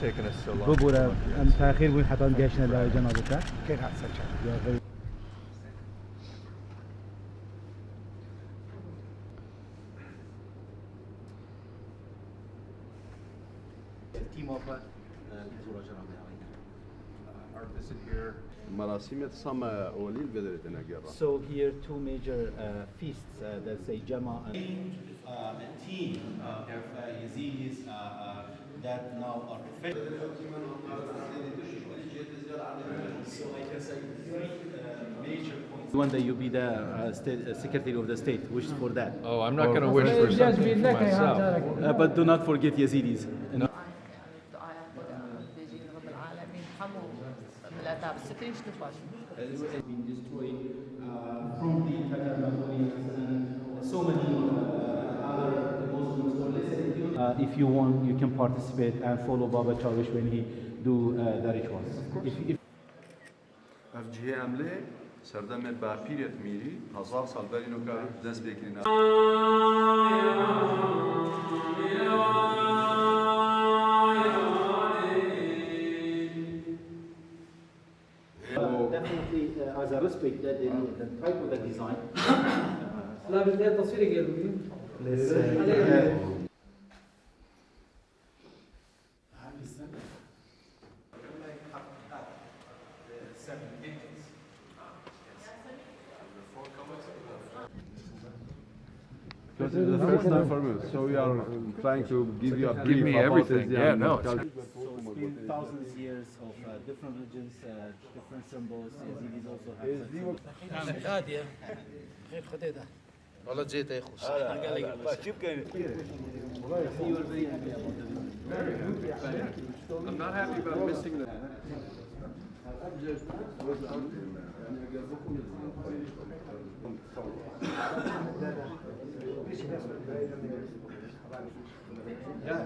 taking us so long? ببورة أم تأخير بين حتى جيشنا لجنابك. كيف هالسجل؟ Our visit here. مراسم سما أولين بدرت نجارة. So here two major feasts that say Jama and a team of Yazidis that now are professional. So I can say three major points. one day you be the Secretary of the State. Wish for that. Oh, I'm not going to wish for something for myself. But do not forget Yazidis. You know? Been destroyed from the Tatar Mongolians and so many other Muslims or less. If you want, you can participate and follow Baba Chawish when he do the rituals. If أفجه عمله سردم باپیرت میری هزار سال برینو که دست بکرین. Definitely, as a respect that the type of the design. لا بدي تصوير قالوا Because it's the first time for me, so we are trying to give you a brief. Give me about everything. the Yeah, no. So it's been thousands of years of different religions, different symbols. Yazidis also have such symbols. هادية غير خديدة والله جيت يا اخو You are very happy about the I'm not happy about missing the. Yeah.